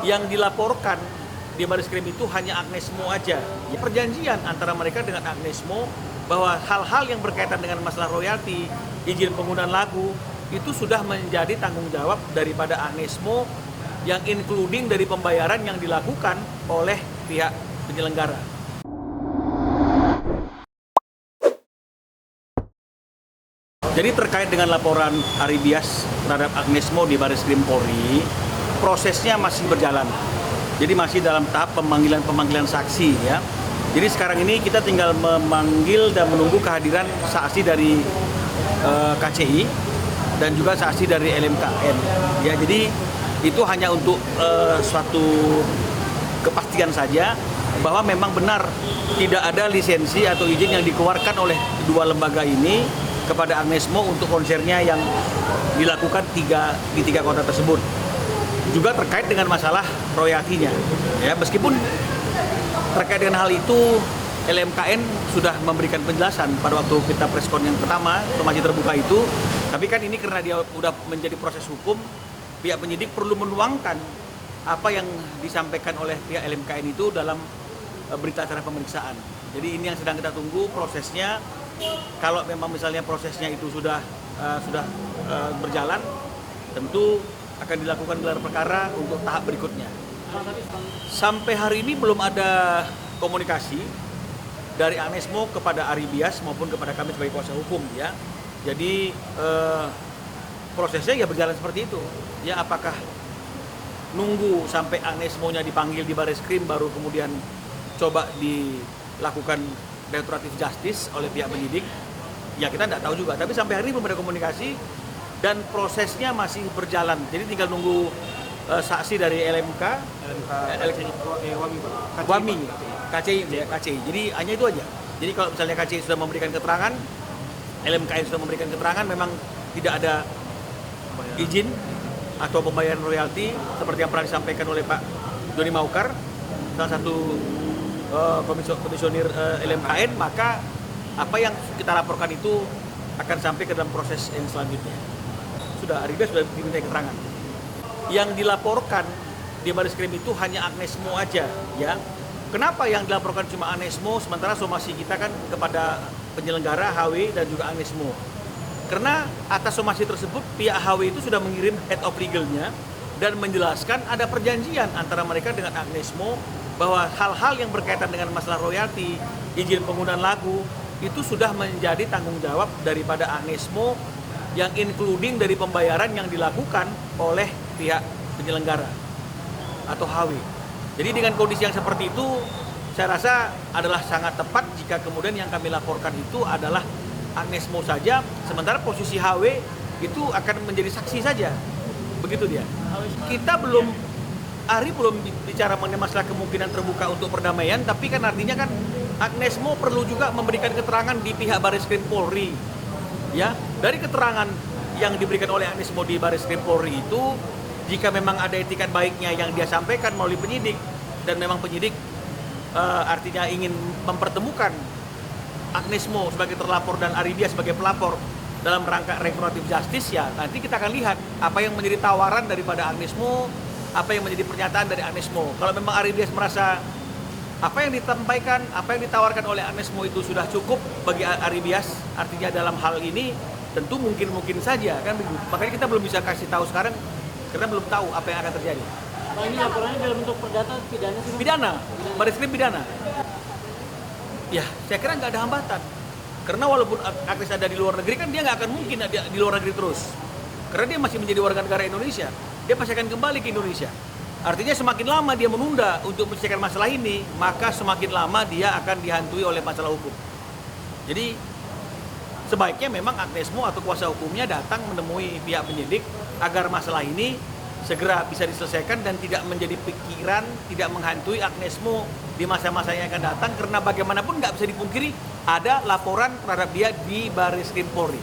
Yang dilaporkan di Barreskrim itu hanya Agnesmo aja. Perjanjian antara mereka dengan Agnesmo bahwa hal-hal yang berkaitan dengan masalah royalti, izin penggunaan lagu, itu sudah menjadi tanggung jawab daripada Agnesmo yang including dari pembayaran yang dilakukan oleh pihak penyelenggara. Jadi terkait dengan laporan Aribias terhadap Agnesmo di Barreskrim Polri, prosesnya masih berjalan. Jadi masih dalam tahap pemanggilan saksi ya. Jadi sekarang ini kita tinggal memanggil dan menunggu kehadiran saksi dari KCI dan juga saksi dari LMKN. Ya, jadi itu hanya untuk suatu kepastian saja bahwa memang benar tidak ada lisensi atau izin yang dikeluarkan oleh dua lembaga ini kepada Agnesmo untuk konsernya yang dilakukan di tiga kota tersebut. Juga terkait dengan masalah royaltinya. Ya, meskipun terkait dengan hal itu LMKN sudah memberikan penjelasan pada waktu kita preskon yang pertama, masih terbuka itu, tapi kan ini karena dia sudah menjadi proses hukum, pihak penyidik perlu menuangkan apa yang disampaikan oleh pihak LMKN itu dalam berita acara pemeriksaan. Jadi ini yang sedang kita tunggu prosesnya. Kalau memang misalnya prosesnya itu sudah berjalan, tentu akan dilakukan gelar perkara untuk tahap berikutnya. Sampai hari ini belum ada komunikasi dari Agnesmo kepada Aribias maupun kepada kami sebagai kuasa hukum ya. Jadi prosesnya ya berjalan seperti itu. Ya, apakah nunggu sampai Agnesmo-nya dipanggil di Barreskrim baru kemudian coba dilakukan restoratif justice oleh pihak penyidik, ya kita tidak tahu juga. Tapi sampai hari ini belum ada komunikasi dan prosesnya masih berjalan. Jadi tinggal nunggu saksi dari WAMI, KCI. Jadi hanya itu aja. Jadi kalau misalnya KCI sudah memberikan keterangan, LMKN sudah memberikan keterangan, memang tidak ada izin atau pembayaran royalti seperti yang pernah disampaikan oleh Pak Joni Maukar, salah satu komisioner LMKN, maka apa yang kita laporkan itu akan sampai ke dalam proses yang selanjutnya. Sudah, Aribias sudah diminta keterangan. Yang dilaporkan di Barreskrim itu hanya Agnesmo aja, ya. Kenapa yang dilaporkan cuma Agnesmo, sementara somasi kita kan kepada penyelenggara HW dan juga Agnesmo? Karena atas somasi tersebut pihak HW itu sudah mengirim head of legalnya dan menjelaskan ada perjanjian antara mereka dengan Agnesmo bahwa hal-hal yang berkaitan dengan masalah royalti, izin penggunaan lagu, itu sudah menjadi tanggung jawab daripada Agnesmo yang including dari pembayaran yang dilakukan oleh pihak penyelenggara atau HW. Jadi dengan kondisi yang seperti itu, saya rasa adalah sangat tepat jika kemudian yang kami laporkan itu adalah Agnesmo saja, sementara posisi HW itu akan menjadi saksi saja. Begitu dia. Kita belum bicara mengenai masalah kemungkinan terbuka untuk perdamaian, tapi kan artinya kan Agnesmo perlu juga memberikan keterangan di pihak Barreskrim Polri. Ya, dari keterangan yang diberikan oleh Agnesmo di Barreskrim Polri itu, jika memang ada etikat baiknya yang dia sampaikan melalui penyidik dan memang penyidik artinya ingin mempertemukan Agnesmo sebagai terlapor dan Aribias sebagai pelapor dalam rangka restoratif justice, ya nanti kita akan lihat apa yang menjadi tawaran daripada Agnesmo, apa yang menjadi pernyataan dari Agnesmo. Kalau memang Aribias merasa apa yang disampaikan, apa yang ditawarkan oleh Agnesmo itu sudah cukup bagi Aribias, artinya dalam hal ini tentu mungkin saja kan. Makanya kita belum bisa kasih tahu sekarang karena belum tahu apa yang akan terjadi. Nah, ini laporannya dalam bentuk perdata pidana sih? Pidana, Barreskrim pidana. Ya, saya kira nggak ada hambatan. Karena walaupun Agnes ada di luar negeri, kan dia nggak akan mungkin ada di luar negeri terus. Karena dia masih menjadi warga negara Indonesia. Dia pasti akan kembali ke Indonesia. Artinya semakin lama dia menunda untuk menyelesaikan masalah ini, maka semakin lama dia akan dihantui oleh masalah hukum. Jadi sebaiknya memang Agnesmo atau kuasa hukumnya datang menemui pihak penyidik agar masalah ini segera bisa diselesaikan dan tidak menjadi pikiran, tidak menghantui Agnesmo di masa-masa yang akan datang, karena bagaimanapun nggak bisa dipungkiri ada laporan terhadap dia di Barreskrim Polri.